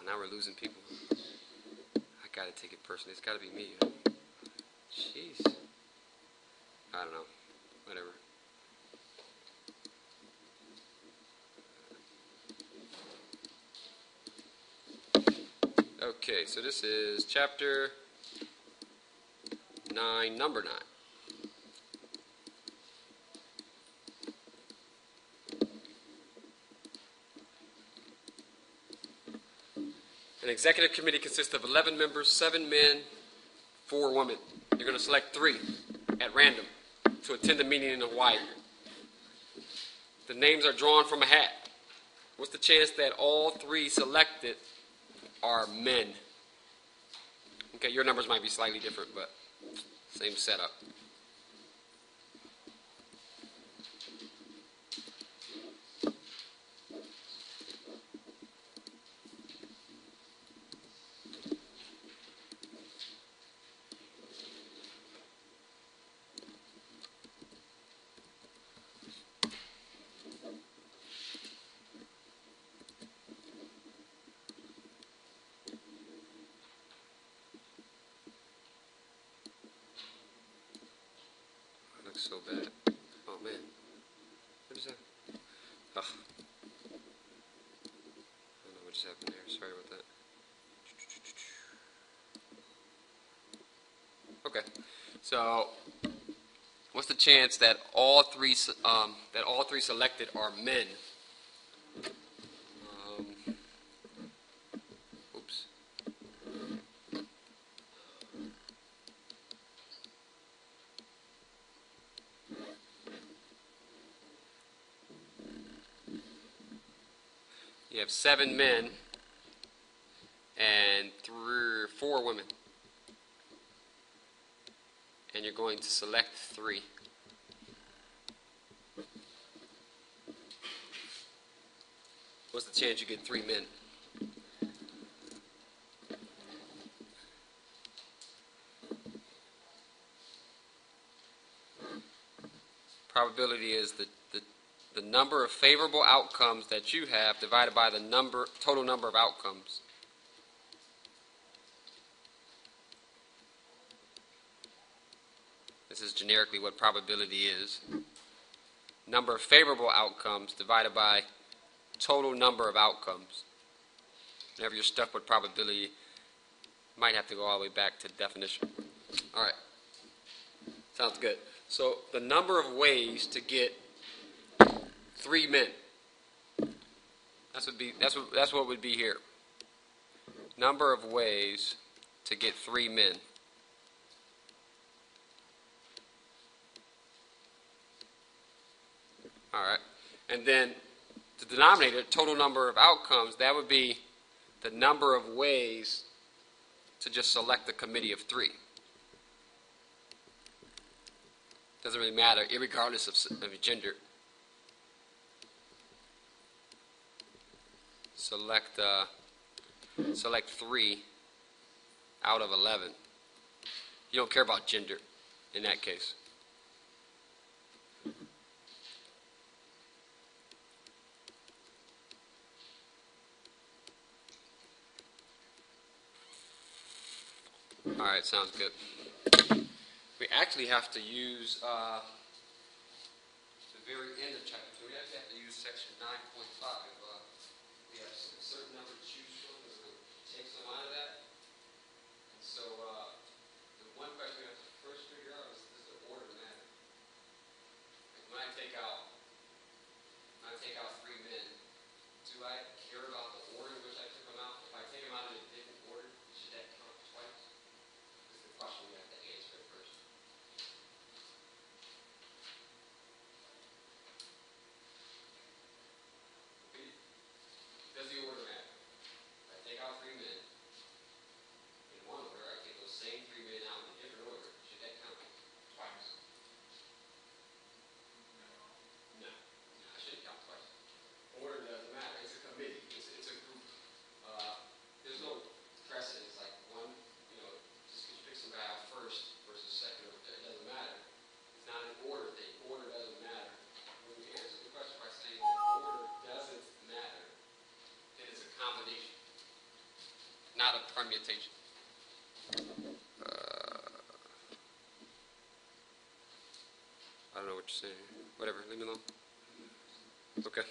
now we're losing people. I gotta take it personally. It's gotta be me. Jeez. I don't know. Whatever. Okay, so this is chapter 9, number 9. An executive committee consists of 11 members, 7 men, 4 women. You're going to select 3 at random to attend the meeting in Hawaii. The names are drawn from a hat. What's the chance that all 3 selected are men? Okay, your numbers might be slightly different, but same setup. So bad. Oh man. What is that? Ugh. I don't know what just happened there. Sorry about that. Okay. So, what's the chance that all three selected are men? Oops. You have 7 men and 3 or 4 women. And you're going to select 3. What's the chance you get 3 men? Probability is the number of favorable outcomes that you have divided by the total number of outcomes. This is generically what probability is. Number of favorable outcomes divided by total number of outcomes. Whenever you're stuck with probability, you might have to go all the way back to definition. All right. Sounds good. So the number of ways to get 3 men. That's what would be here. Number of ways to get 3 men. All right. And then the denominator, total number of outcomes, that would be the number of ways to just select a committee of 3. Doesn't really matter, irregardless of gender. Select 3 out of 11. You don't care about gender in that case. All right, sounds good. We actually have to use the very end of chapter 2. We actually have to use section 9.5. We have a certain number to choose from. We're going to take some out of that. And so the one question we have to first figure out is, does the order matter? Like when I take out 3 men, do I care about the order in which I took them out? If I take them out in a different order, should that count twice? This is the question we have to answer first. not a permutation. I don't know what you're saying. Whatever, leave me alone. Okay.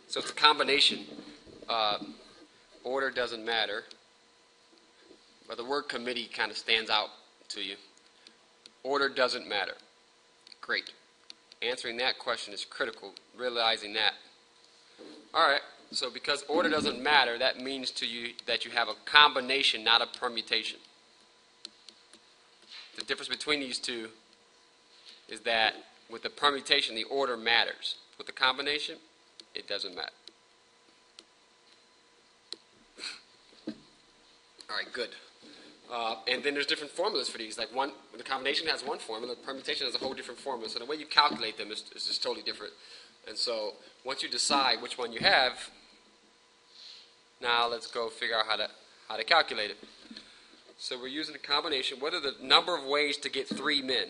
So it's a combination. Order doesn't matter. But the word committee kind of stands out to you. Order doesn't matter. Great. Answering that question is critical, realizing that. All right, so because order doesn't matter, that means to you that you have a combination, not a permutation. The difference between these two is that with the permutation, the order matters. With the combination, it doesn't matter. All right, good. And then there's different formulas for these. Like the combination has one formula, the permutation has a whole different formula. So the way you calculate them is just totally different. And so once you decide which one you have, now let's go figure out how to calculate it. So we're using a combination. What are the number of ways to get 3 men?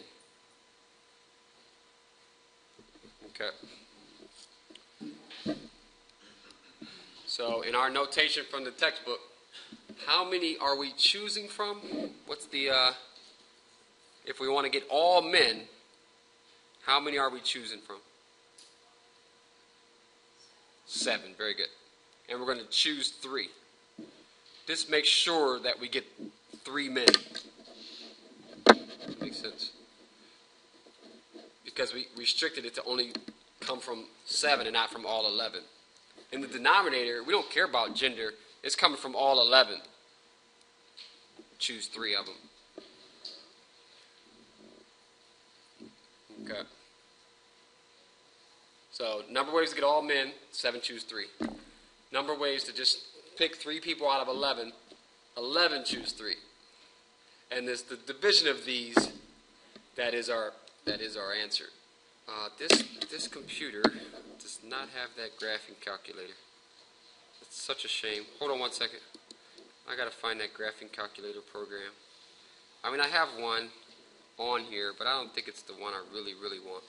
Okay. So in our notation from the textbook, how many are we choosing from? What's the, if we want to get all men, how many are we choosing from? 7, very good. And we're going to choose 3. This makes sure that we get 3 men. Makes sense. Because we restricted it to only come from 7 and not from all 11. In the denominator, we don't care about gender. It's coming from all 11. Choose 3 of them. Okay. So, number of ways to get all men, 7, choose 3. Number of ways to just pick 3 people out of 11, 11, choose 3. And this the division of these, that is our answer. This computer does not have that graphing calculator. It's such a shame. Hold on one second. I gotta find that graphing calculator program. I mean, I have one on here, but I don't think it's the one I really want.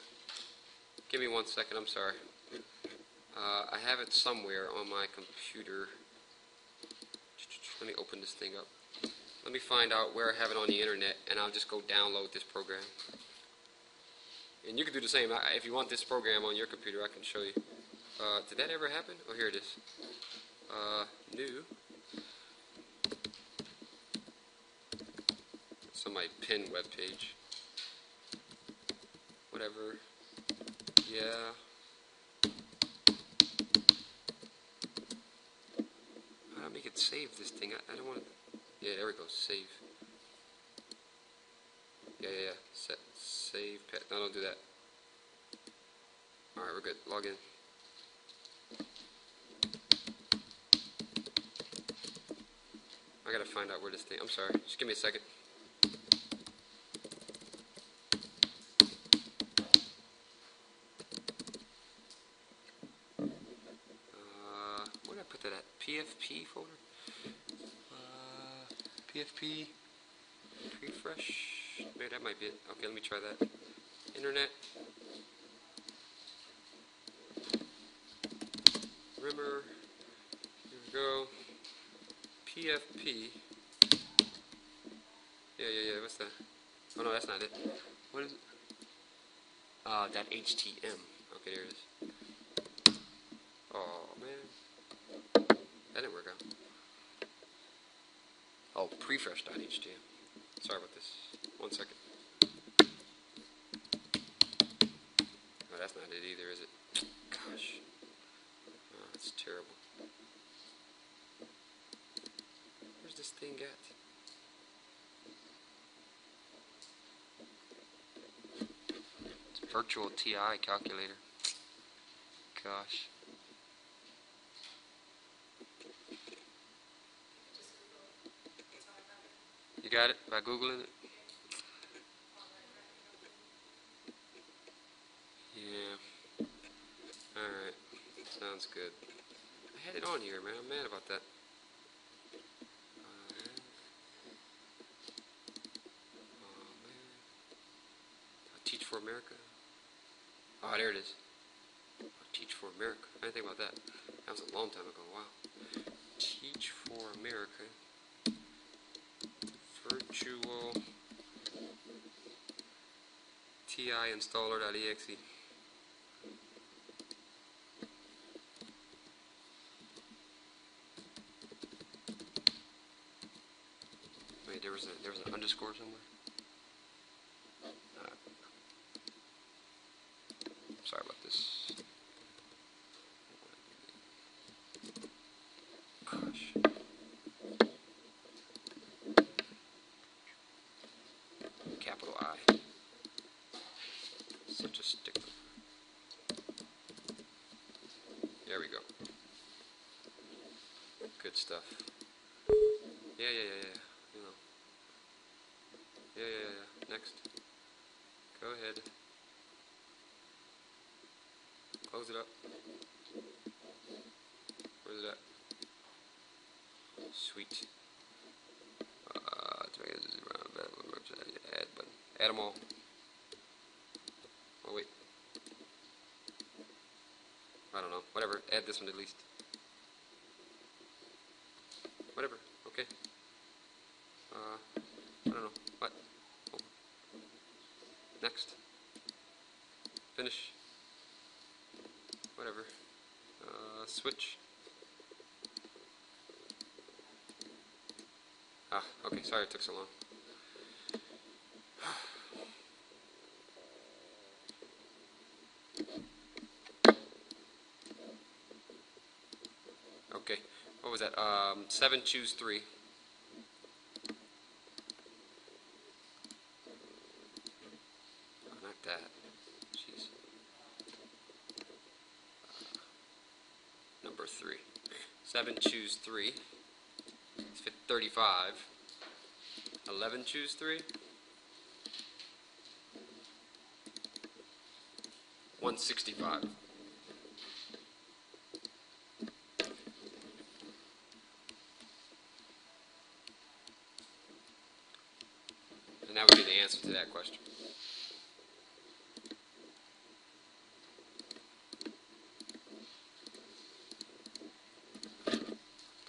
Give me 1 second, I'm sorry. I have it somewhere on my computer. Let me open this thing up. Let me find out where I have it on the internet, and I'll just go download this program. And you can do the same. If you want this program on your computer, I can show you. Did that ever happen? Oh, here it is. New. It's on my pin webpage. Whatever. Yeah. How do I make it save this thing? I don't want to. Yeah, there we go. Save. Yeah. Set. Save. No, don't do that. Alright, we're good. Log in. I gotta find out where this thing. I'm sorry. Just give me a second. Where did I put that at? PFP folder? PFP. Refresh. Maybe that might be it. Okay, let me try that. Internet. Rimmer. Here we go. PFP. Yeah. What's that? Oh no, that's not it. What is it? .htm. Okay, there it is. Oh man, that didn't work out. Oh, prefresh.htm. Sorry about this. 1 second. Oh, that's not it either, is it? Gosh. Oh, that's terrible. Where's this thing at? It's virtual TI calculator. Gosh. You got it by Googling it? Yeah. Alright. Sounds good. I had it on here, man. I'm mad about that. Oh, man. Teach for America. Oh, there it is. Teach for America. I didn't think about that. That was a long time ago. Wow. Teach for America. TIinstaller.exe. Wait, there was an underscore somewhere. Sorry about this. Gosh. Capital I. Such a stickler. There we go. Good stuff. Yeah. You know. Yeah. Next. Go ahead. Close it up. Where's it at? Sweet. Add button. Add them all. Oh wait. I don't know. Whatever. Add this one at least. Whatever. Okay. I don't know. What? Oh. Next. Finish. Whatever. Switch. Okay. Sorry it took so long. Okay. What was that? 7, choose 3. Oh, not that. Jeez. Number 3. 7, choose 3. It's 35. 11, choose 3. 165. And that would be the answer to that question.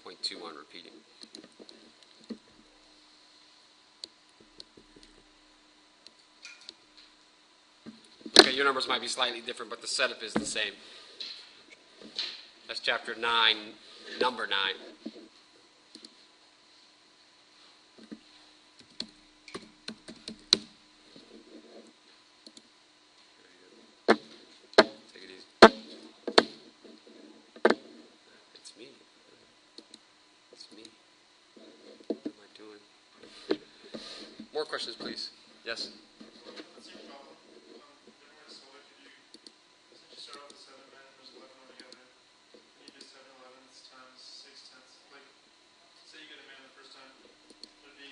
.21 repeating. Okay, your numbers might be slightly different, but the setup is the same. That's chapter 9, number 9. Take it easy. It's me. It's me. What am I doing? More questions, please. Yes? What's your problem? Different solar, since you start off with 7 men and there's 11 altogether, and you do 7 11ths times 6 tenths, like, say you get a man the first time, there'd be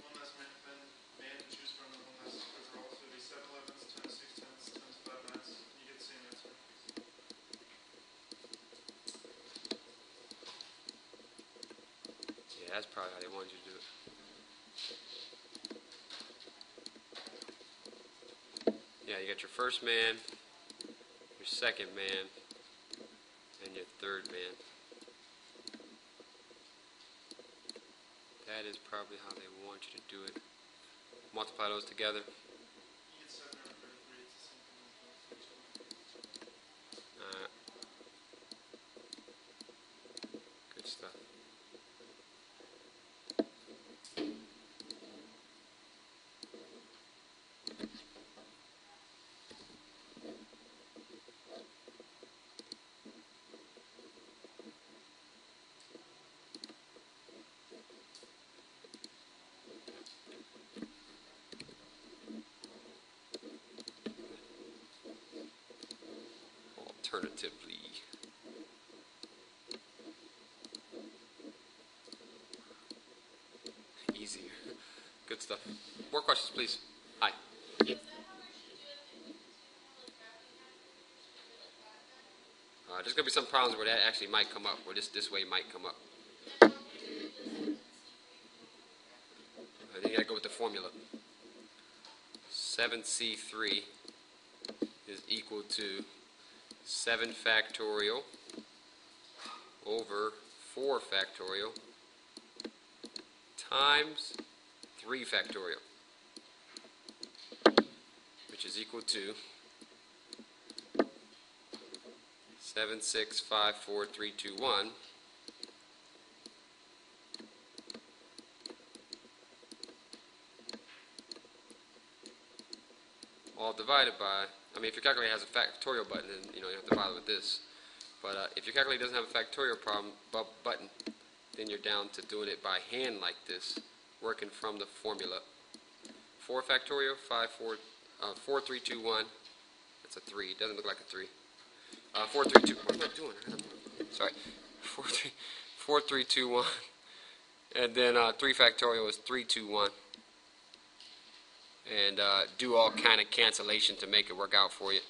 one less man to choose from and one less overall, so it'd be 7 11ths times 6 tenths times 5 ninths, and you get the same answer. Yeah, that's probably how they wanted you to do it. Yeah, you got your first man, your second man, and your third man. That is probably how they want you to do it. Multiply those together. You get 733, it's the same thing as Alright. Good stuff. Alternatively. Easier. Good stuff. More questions, please. Hi. There's going to be some problems where that actually might come up, where this way might come up. I think you got to go with the formula. 7C3 is equal to 7 factorial over 4 factorial times 3 factorial, which is equal to 7654,321 all divided by, I mean, if your calculator has a factorial button, then you have to bother with this. But if your calculator doesn't have a factorial button, then you're down to doing it by hand like this, working from the formula. 4 factorial, 4, 3, 2, 1. That's a 3. It doesn't look like a 3. 4, 3, 2. What am I doing? Sorry. 4, 3, 2, 1. And then 3 factorial is 3, 2, 1. And do all kind of cancellation to make it work out for you.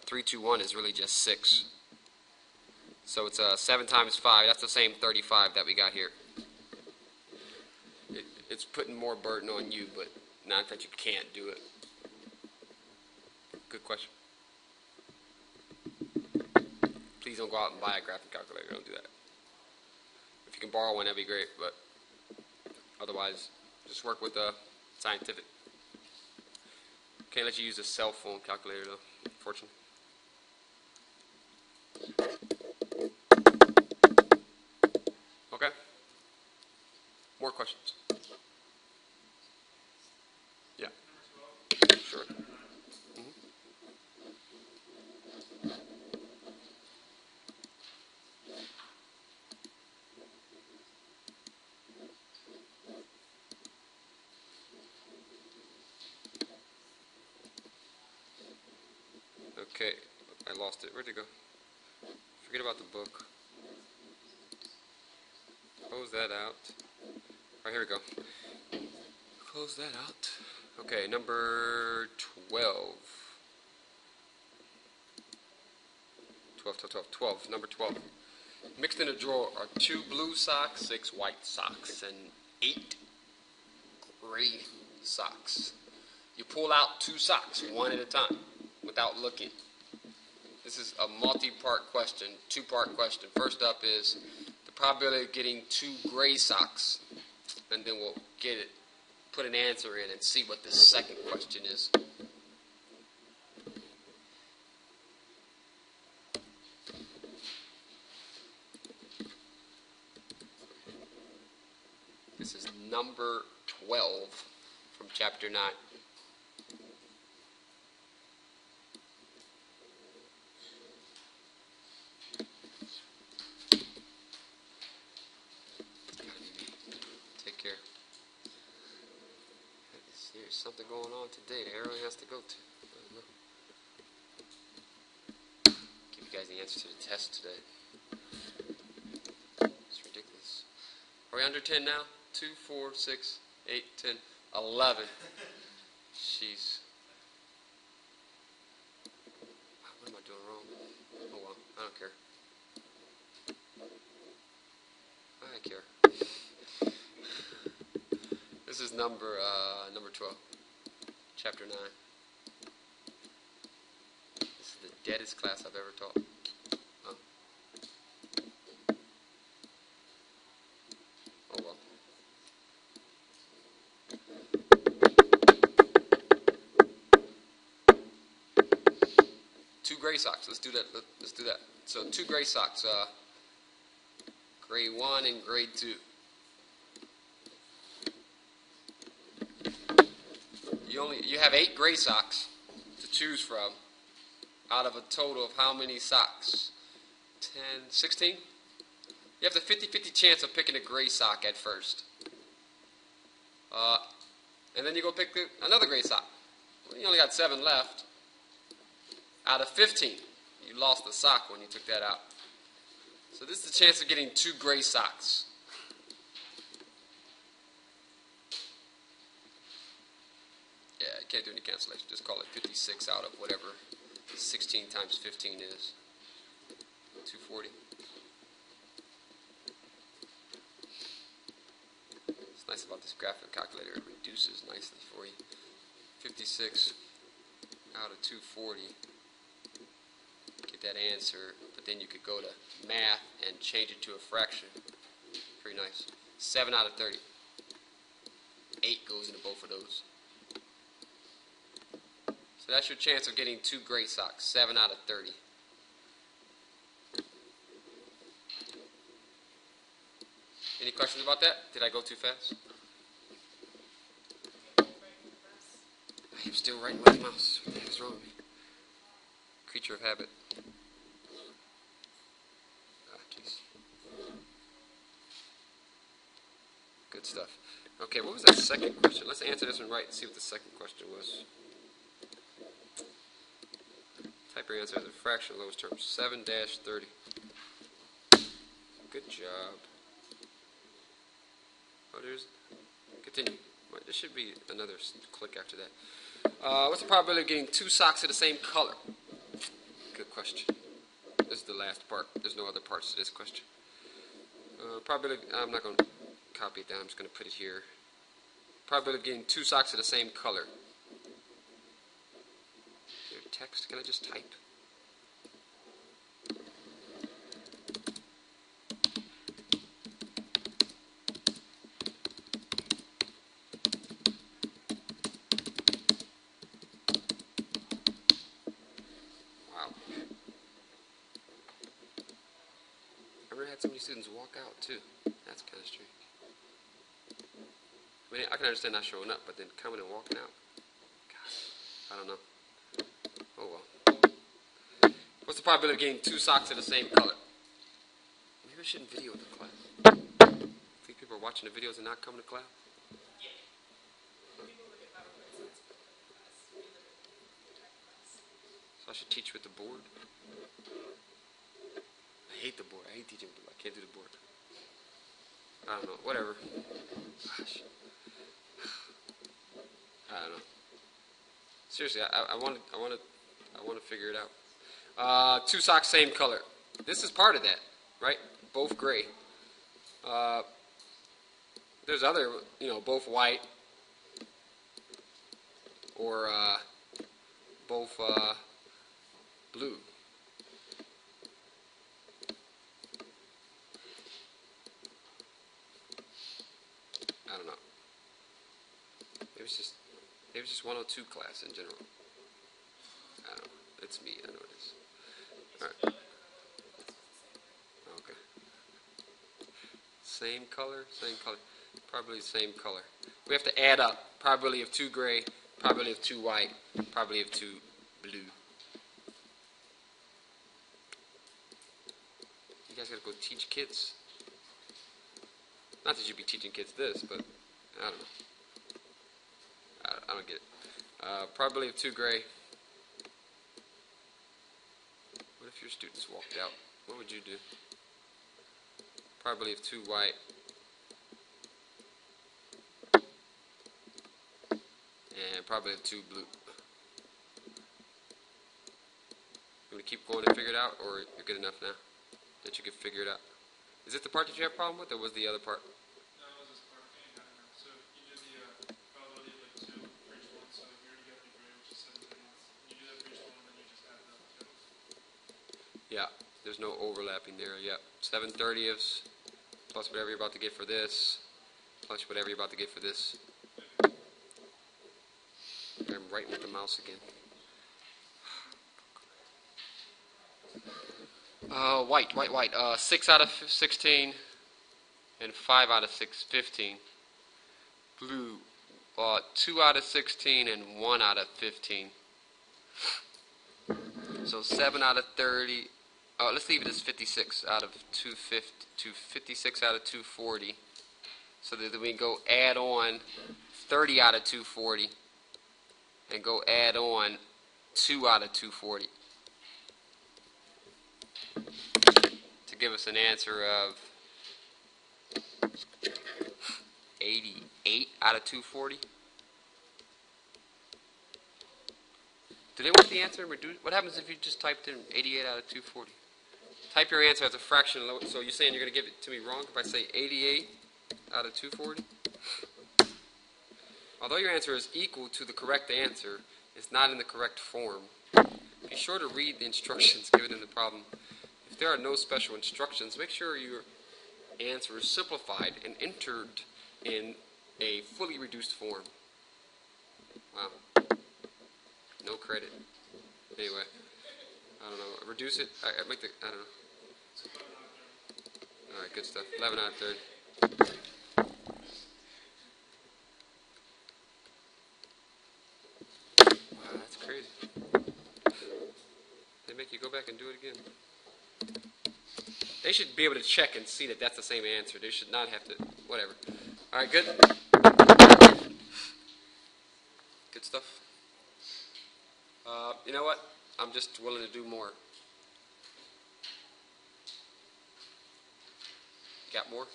3, 2, 1 is really just 6. So it's 7 times 5. That's the same 35 that we got here. It's putting more burden on you, but not that you can't do it. Good question. Please don't go out and buy a graphing calculator. Don't do that. If you can borrow one, that'd be great, but otherwise, just work with scientific. Can't let you use a cell phone calculator, though, unfortunately. Okay? More questions? Yeah. Sure. Okay, I lost it. Where'd it go? Forget about the book. Close that out. Alright, here we go. Close that out. Okay, number 12. 12. Number 12. Mixed in a drawer are 2 blue socks, 6 white socks, and 8 gray socks. You pull out 2 socks, one at a time, without looking. This is a multi-part question, 2-part question. First up is the probability of getting 2 gray socks, and then we'll put an answer in and see what the second question is. This is number 12 from chapter 9. There's something going on today that everyone has to go to. Give you guys the answer to the test today. It's ridiculous. Are we under 10 now? 2, 4, 6, 8, 10, 11. Jeez. What am I doing wrong? Oh well, I don't care. I care. This is number 12, chapter 9. This is the deadest class I've ever taught. Oh well. Two gray socks. Let's do that. Let's do that. So 2 gray socks. Grade 1 and grade 2. You have 8 gray socks to choose from out of a total of how many socks? 10, 16? You have the 50-50 chance of picking a gray sock at first. And then you go pick another gray sock. Well, you only got 7 left. Out of 15, you lost the sock when you took that out. So this is the chance of getting 2 gray socks. Yeah, you can't do any cancellation. Just call it 56 out of whatever 16 times 15 is. 240. What's nice about this graphic calculator, it reduces nicely for you. 56 out of 240. Get that answer, but then you could go to math and change it to a fraction. Pretty nice. 7 out of 30. 8 goes into both of those. So that's your chance of getting 2 gray socks, 7 out of 30. Any questions about that? Did I go too fast? I am still writing with the mouse. What the heck is wrong with me? Creature of habit. Ah, jeez. Good stuff. Okay, what was that second question? Let's answer this one right and see what the second question was. Type your answer as a fraction of lowest terms. 7-30. Good job. Oh, there's... Continue. There should be another click after that. What's the probability of getting 2 socks of the same color? Good question. This is the last part. There's no other parts to this question. Probability... I'm not going to copy it down. I'm just going to put it here. Probability of getting 2 socks of the same color. Here, text. Can I just type? Wow. I remember I had so many students walk out too. That's kind of strange. I mean, I can understand not showing up, but then coming and walking out. God, I don't know. Oh well. What's the probability of getting 2 socks of the same color? Maybe I shouldn't video the class. Think people are watching the videos and not coming to class? So I should teach with the board? I hate the board. I hate teaching with the board. I can't do the board. I don't know. Whatever. Gosh. I don't know. Seriously, I want to figure it out. 2 socks, same color. This is part of that, right? Both gray. There's other, both white or both blue. I don't know. Maybe it's just 102 class in general. I don't know. It's me. I know it is. All right. Okay. Same color. Probably same color. We have to add up. Probability of 2 gray. Probability of 2 white. Probability of 2 blue. You guys gotta go teach kids. Not that you'd be teaching kids this, but I don't know. I don't get it. Probability of 2 gray. What if your students walked out? What would you do? Probability of 2 white. And probability of 2 blue. You want to keep going and figure it out, or you're good enough now that you can figure it out? Is it the part that you have a problem with, or was the other part? No, it was this part. So you do the probability of like 2 for each one. So you already got the gray, which is 7 thirtieths. You do that for each one, and then you just add them together. Yeah, there's no overlapping there. Yep, 7/30ths plus whatever you're about to get for this, plus whatever you're about to get for this. I'm writing with the mouse again. White. 6 out of 16 and 5 out of 15. Blue, 2 out of 16 and 1 out of 15. So 7 out of 30. Let's leave it as 56 out of 56 out of 240. So that we can go add on 30 out of 240 and go add on 2 out of 240 to give us an answer of 88 out of 240. Do they want the answer reduced? What happens if you just typed in 88 out of 240? Type your answer as a fraction. So you're saying you're going to give it to me wrong if I say 88 out of 240? Although your answer is equal to the correct answer, it's not in the correct form. Be sure to read the instructions given in the problem. If there are no special instructions, make sure your answer is simplified and entered in a fully reduced form. Wow. No credit. Anyway, I don't know. Reduce it. I don't know. All right, good stuff. 11 out of 30. Wow, that's crazy. They make you go back and do it again. They should be able to check and see that that's the same answer. They should not have to, whatever. All right, good. Good stuff. You know what? I'm just willing to do more. Got more?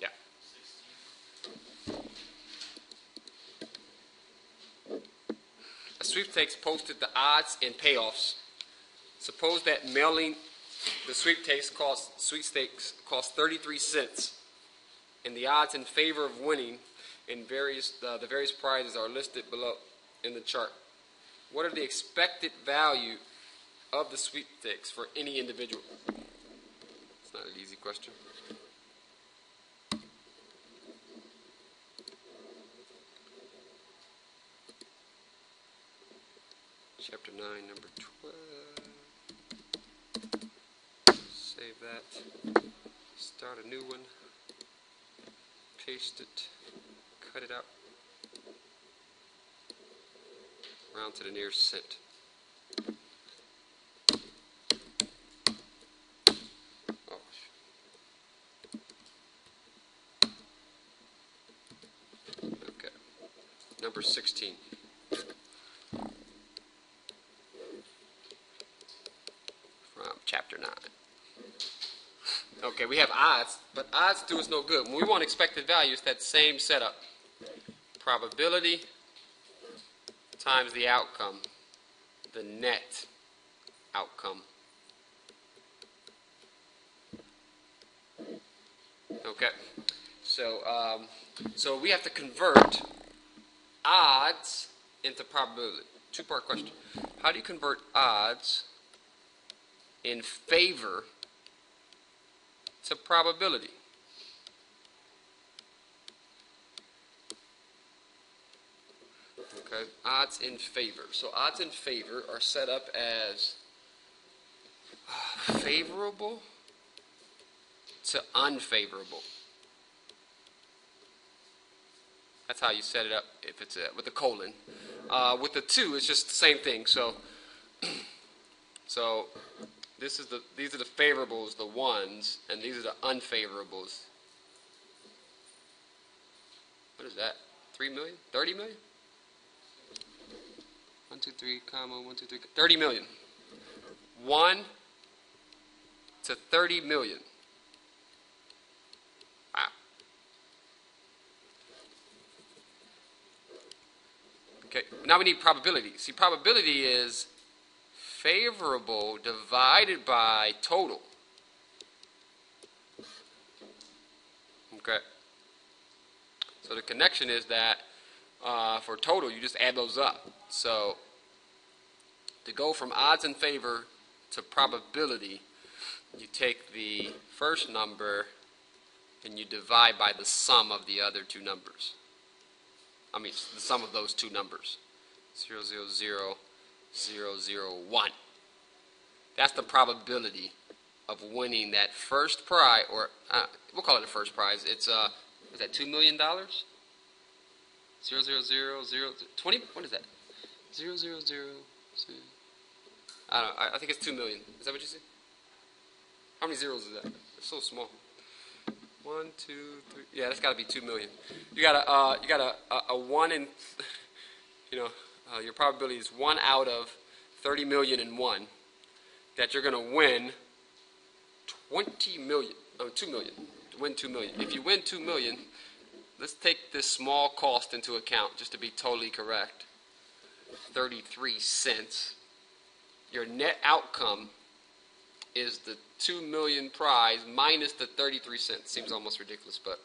Yeah. A sweepstakes posted the odds and payoffs. Suppose that mailing the sweepstakes costs 33 cents, and the odds in favor of winning in the various prizes are listed below in the chart. What are the expected value of the sweepstakes for any individual? It's not an easy question. Chapter 9, number 12. Save that. Start a new one. Paste it. Cut it out. Round to the nearest cent. Oh. Okay. Number 16. From chapter 9. Okay, we have odds, but odds do us no good. When we want expected value, it's that same setup. Probability times the outcome, the net outcome. Okay, so we have to convert odds into probability. Two-part question. How do you convert odds in favor to probability? Okay, odds in favor. So odds in favor are set up as favorable to unfavorable. That's how you set it up if it's with the colon. With the 2, it's just the same thing. So these are the favorables, the 1s, and these are the unfavorables. What is that? 3 million? 30 million? 1, 2, 3, comma, 1, 2, 3, 30 million. 1 to 30 million. Wow. Okay, now we need probability. See, probability is favorable divided by total. Okay. So the connection is that for total, you just add those up. So to go from odds in favor to probability, you take the first number and you divide by the sum of the other two numbers. I mean, the sum of those two numbers. 0, 0, 0, 0, 0, 1. That's the probability of winning that first prize, or we'll call it the first prize. It's is that $2 million? 0, 0, 0, 0, 20? What is that? 0, 0, 0, 0. I don't know. I think it's 2 million. Is that what you said? How many zeros is that? It's so small. 1, 2, 3. Yeah, that's got to be 2 million. You got a 1 in, your probability is 1 out of 30 million and 1 that you're going to win 20 million. 2 million. To win 2 million. If you win 2 million, let's take this small cost into account just to be totally correct. 33 cents. Your net outcome is the 2 million prize minus the 33 cents. Seems almost ridiculous, but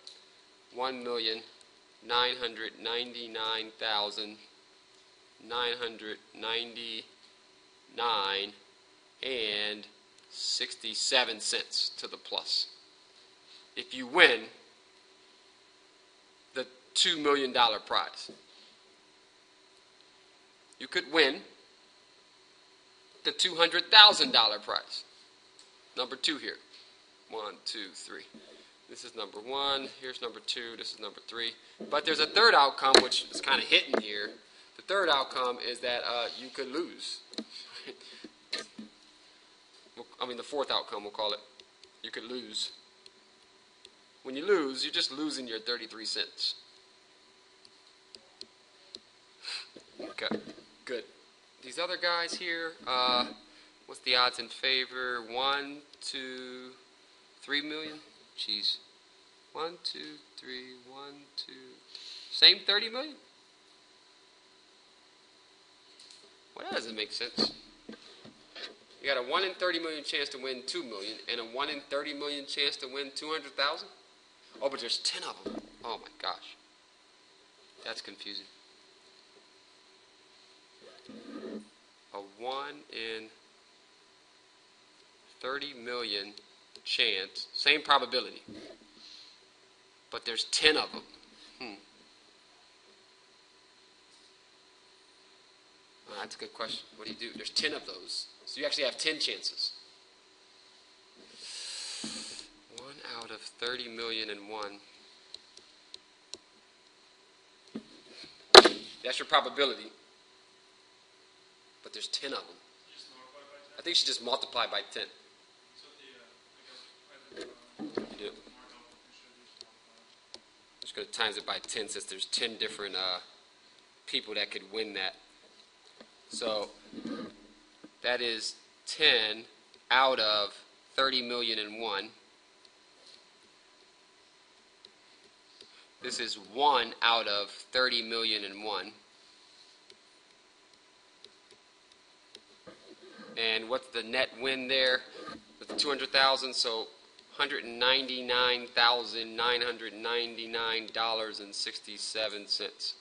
1,999,999 and 67 cents to the plus. If you win, $2 million prize. You could win the $200,000 prize. Number 2 here. 1, 2, 3. This is number 1. Here's number 2. This is number 3. But there's a third outcome, which is kind of hidden here. The third outcome is that you could lose. The fourth outcome, we'll call it. You could lose. When you lose, you're just losing your 33 cents. Okay, good. These other guys here, what's the odds in favor? 1, 2, 3 million? Jeez. 1, 2, 3, 1, 2. Same 30 million? Well, that doesn't make sense. You got a 1 in 30 million chance to win 2 million and a 1 in 30 million chance to win 200,000? Oh, but there's 10 of them. Oh my gosh. That's confusing. A 1 in 30 million chance, same probability, but there's 10 of them. Well, that's a good question. What do you do? There's 10 of those. So you actually have 10 chances. 1 out of 30 million and 1. That's your probability. But there's 10 of them. I think you should just multiply by 10. You do. I'm just going to times it by 10 since there's 10 different people that could win that. So that is 10 out of 30 million and 1. This is 1 out of 30 million and 1. And what's the net win there with the 200,000? So $199,999.67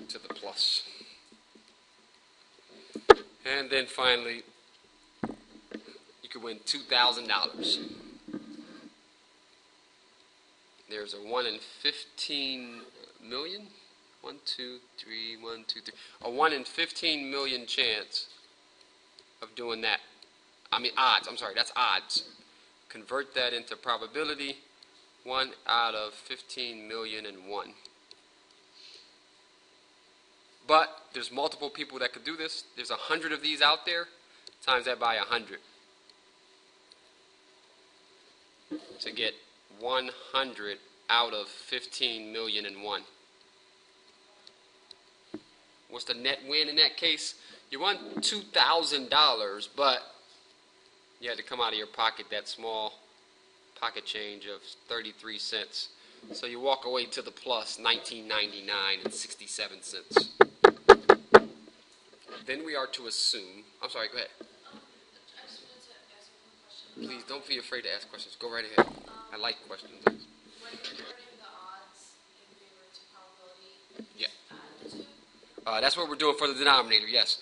to the plus. And then finally, you could win $2,000. There's a 1 in 15 million. 1, 2, 3, 1, 2, 3. A 1 in 15 million chance of doing that. Odds. I'm sorry, that's odds. Convert that into probability. 1 out of 15 million and 1. But there's multiple people that could do this. There's 100 of these out there. Times that by 100. To get 100 out of 15 million and 1. What's the net win in that case? You won $2,000, but you had to come out of your pocket that small pocket change of 33 cents. So you walk away to the plus $19.99 and 67 cents. Then we are to assume. I'm sorry, go ahead. I just wanted to ask one question. Please don't be afraid to ask questions. Go right ahead. I like questions. When you're converting the odds in favor to probability, Yeah. add the two? That's what we're doing for the denominator, yes.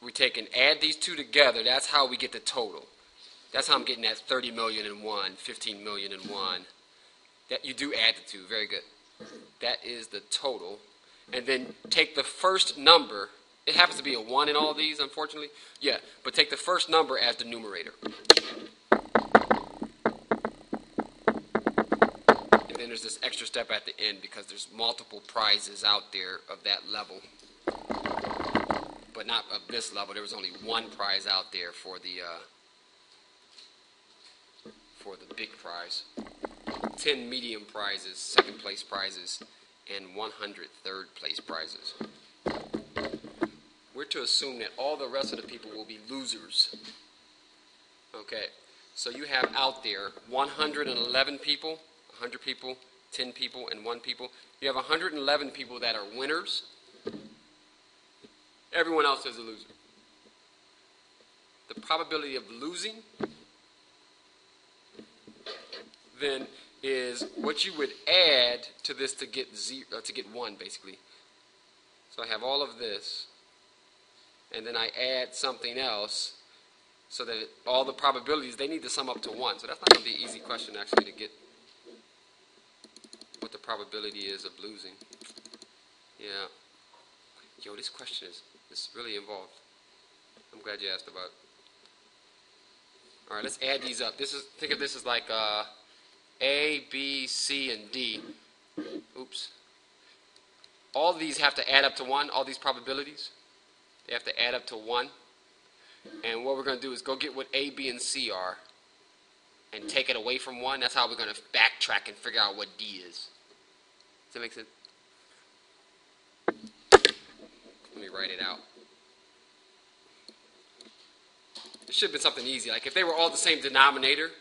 We take and add these two together. That's how we get the total. That's how I'm getting that 30 million and 1, 15 million and 1. That you do add the two. Very good. That is the total. And then take the first number. It happens to be a 1 in all these, unfortunately. Yeah, but take the first number as the numerator. And then there's this extra step at the end because there's multiple prizes out there of that level. But not of this level. There was only one prize out there for the big prize. 10 medium prizes, second place prizes, and 100 third place prizes. We're to assume that all the rest of the people will be losers. Okay, so you have out there 111 people, 100 people, 10 people, and 1 people. You have 111 people that are winners. Everyone else is a loser. The probability of losing then is what you would add to this to get 1, basically. So I have all of this, and then I add something else, So that all the probabilities, they need to sum up to 1. So that's not going to be an easy question, actually, to get what the probability is of losing. Yeah. Yo, this question is really involved. I'm glad you asked about it. All right, let's add these up. Think of this as like A, B, C, and D. Oops. All these have to add up to 1, all these probabilities. They have to add up to 1. And what we're going to do is go get what A, B, and C are and take it away from 1. That's how we're going to backtrack and figure out what D is. Does that make sense? Let me write it out. It should have been something easy. Like if they were all the same denominator,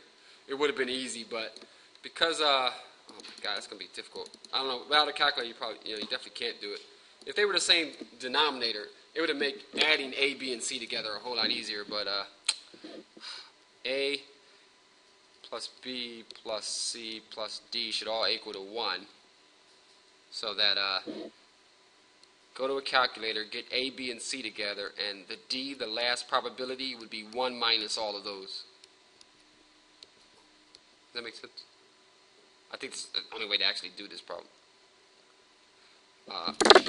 it would have been easy. But because, oh my God, it's going to be difficult. I don't know. Without a calculator, you definitely can't do it. If they were the same denominator, it would have made adding A, B, and C together a whole lot easier. But A plus B plus C plus D should all equal to 1. So that go to a calculator, get A, B, and C together, and the D, the last probability, would be 1 minus all of those. Does that make sense? I think this is the only way to actually do this problem.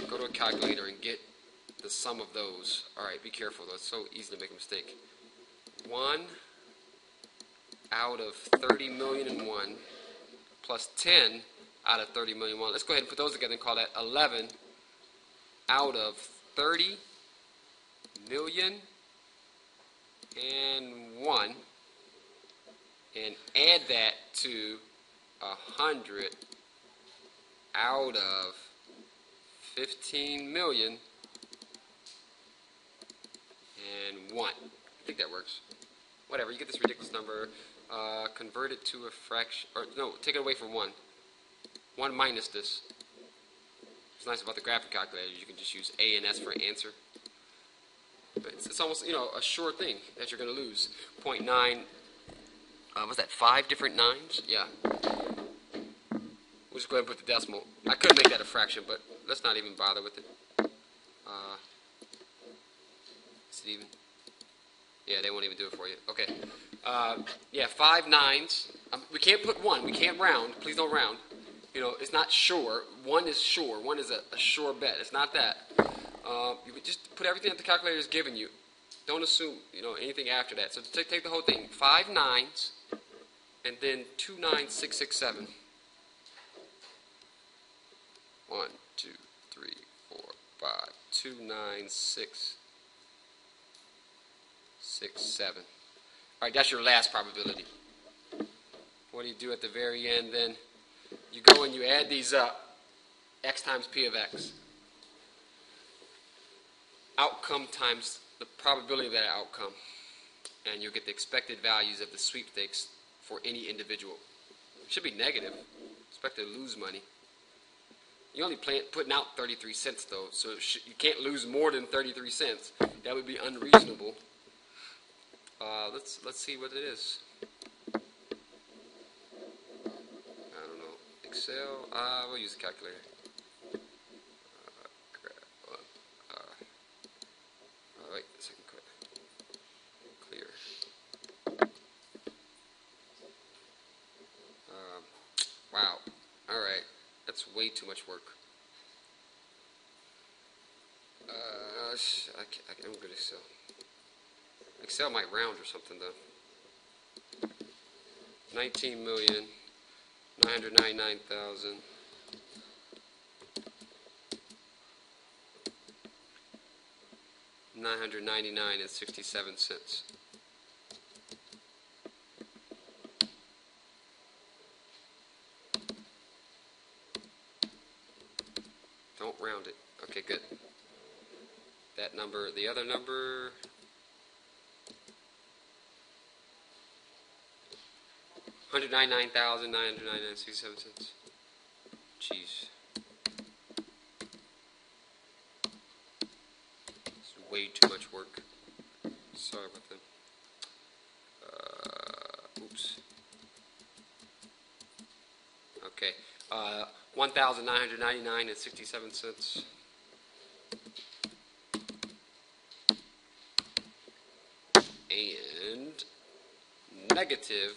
Go to a calculator and get the sum of those. Alright, be careful though. It's so easy to make a mistake. 1 out of 30,000,001 plus 10 out of 30,000,001. Let's go ahead and put those together and call that 11 out of 30,000,001, and add that to 100 out of 15,000,001. I think that works. Whatever, you get this ridiculous number. Convert it to a fraction, or no, take it away from 1. 1 minus this. What's nice about the graphic calculator, you can just use A and S for answer. But it's almost, a sure thing that you're going to lose. 0.9, was that 5 different 9s? Yeah. We'll just go ahead and put the decimal. I could make that a fraction, but let's not even bother with it. Is it even? Yeah, they won't even do it for you. Okay. Yeah, 5 9s. We can't put 1. We can't round. Please don't round. It's not sure. 1 is sure. 1 is a sure bet. It's not that. You just put everything that the calculator is giving you. Don't assume, anything after that. So take the whole thing. 5 9s, and then 2 9 6 6 7. 1 2 3 4 5 2 9 6 6 7. All right, that's your last probability. What do you do at the very end then? You go and you add these up. X times P of X. Outcome times the probability of that outcome. And you'll get the expected values of the sweepstakes for any individual. It should be negative. Expected to lose money. You only putting out 33 cents though, so you can't lose more than 33 cents. That would be unreasonable. Let's see what it is. Excel, we'll use the calculator. Wait a second, clear. Wow, alright, that's way too much work. I'm good at Excel. Excel might round or something though. 19,999,000. $999.67. Don't round it. Okay, good. That number, the other number. $199,999.67. Jeez. It's way too much work. Sorry about that. Oops. Okay. $1,999.67. And and negative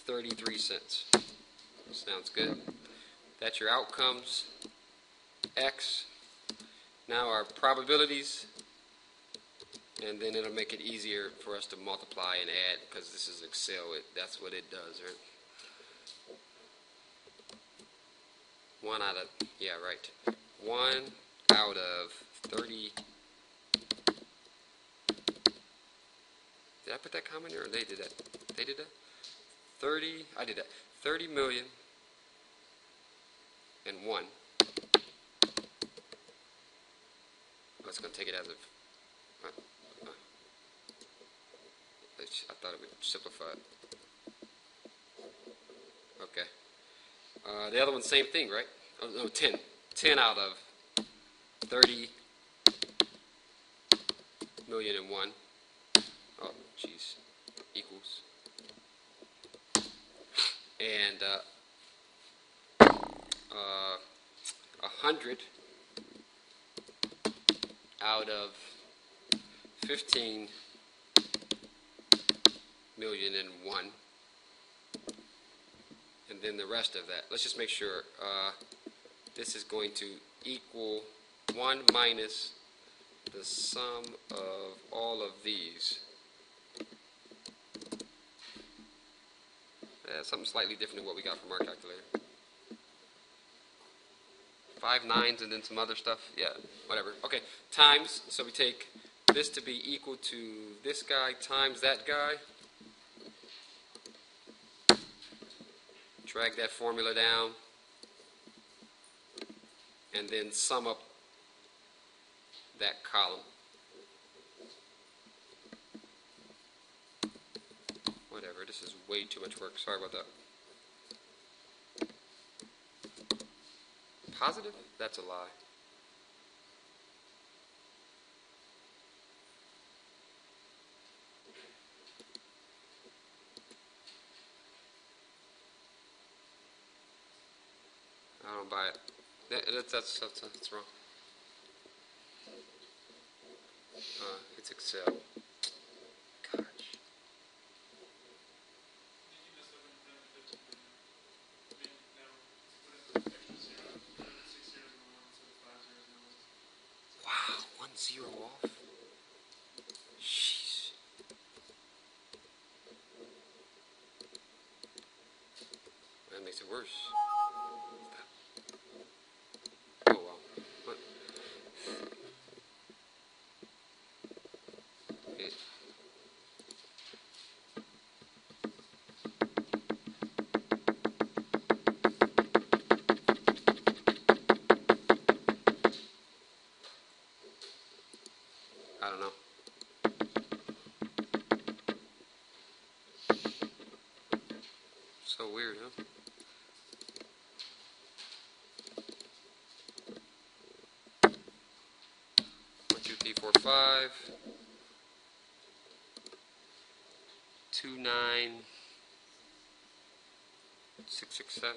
33 cents. Sounds good. That's your outcomes, X. Now our probabilities, and then it'll make it easier for us to multiply and add, because this is Excel. That's what it does, right? 1 out of, yeah, right. 1 out of 30. Did I put that comment here, or they did that? They did that? 30, I did that. 30 million and 1. I was going to take it as of, I thought it would simplify it. Okay. The other one, same thing, right? Oh, no, 10. 10 out of 30 million and 1. Oh, jeez. Equals. And 100 out of 15 million and 1. And then the rest of that. Let's just make sure this is going to equal 1 minus the sum of all of these. Something slightly different than what we got from our calculator. 5 nines and then some other stuff. Yeah, whatever. Okay, times. So we take this to be equal to this guy times that guy. Drag that formula down. And then sum up that column. Whatever, this is way too much work. Sorry about that. Positive? That's a lie. I don't buy it. That's wrong. It's Excel. Gosh. Did you mess up when you put in 15 million? I mean, now, put in extra zero, put in 6 zeros in the 1 instead of 5 zeros in the 1. Wow, 1 0 off. Jeez. That makes it worse. Oh wow. What? It. I don't know. So weird, huh? One, two, three, four, 5. 2, 9, 6, 6, 7.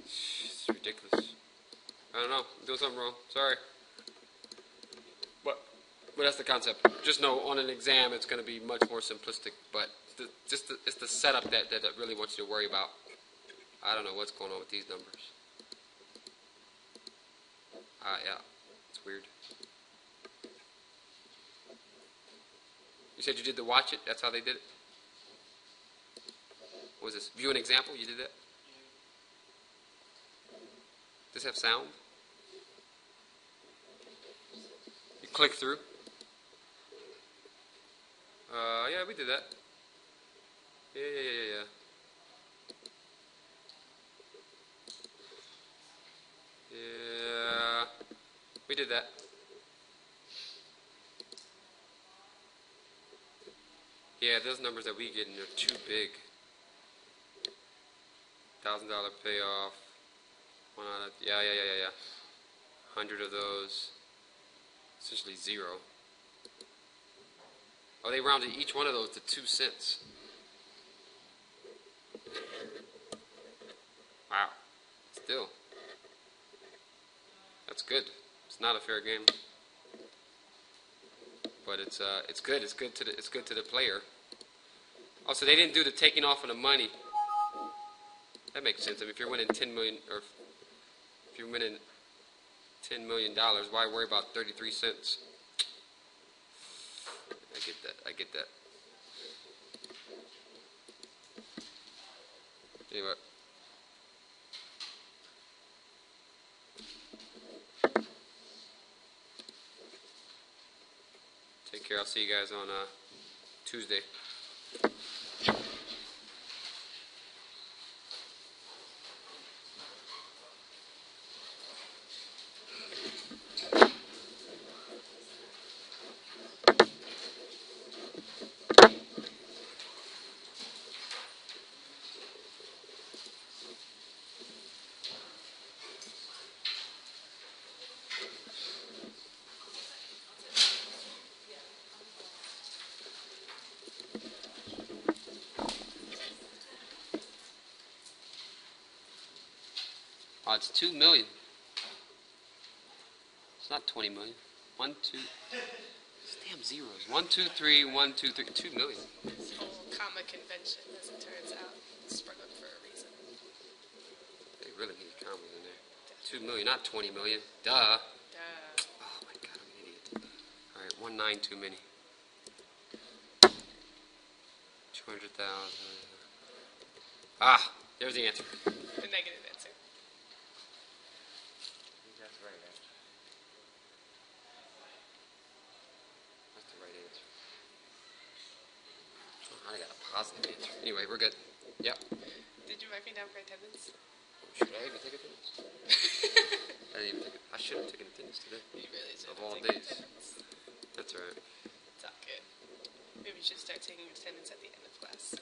It's ridiculous. I don't know. I'm doing something wrong. Sorry. But that's the concept. Just know on an exam it's going to be much more simplistic. But it's the setup that really wants you to worry about. I don't know what's going on with these numbers. Yeah. It's weird. You said you did the watch it? That's how they did it? What was this? View an example? You did that? Does this have sound? You click through? Yeah, we did that. Yeah. Yeah, we did that. Yeah, those numbers that we get, they're too big. $1,000 payoff. Yeah. 100 of those. Essentially 0. Oh, they rounded each one of those to 2 cents. Wow. Still. That's good. It's not a fair game, but it's good. It's good to the player. Also, they didn't do the taking off of the money. That makes sense. I mean, if you're winning $10 million, or if you're winning $10 million, why worry about 33 cents? I get that. Anyway. Take care. I'll see you guys on Tuesday. Oh, it's 2 million. It's not 20 million. 1, 2. It's damn zeros. 1, 2, 3, 1, 2, 3. 2 million. This whole comma convention, as it turns out, sprung up for a reason. They really need commas in there. 2 million, not 20 million. Duh. Oh my God, I'm an idiot. All right, 1 9 too many. 200,000. Ah, there's the answer. The negative answer. That's the right answer. That's the right answer. Oh, I got a positive answer. Anyway, we're good. Yep. Did you mark me down for attendance? Should I even take attendance? I didn't even take it. I should have taken attendance today. You really should. Of all take days. attendance. That's all right. It's all good. Maybe you should start taking attendance at the end of class.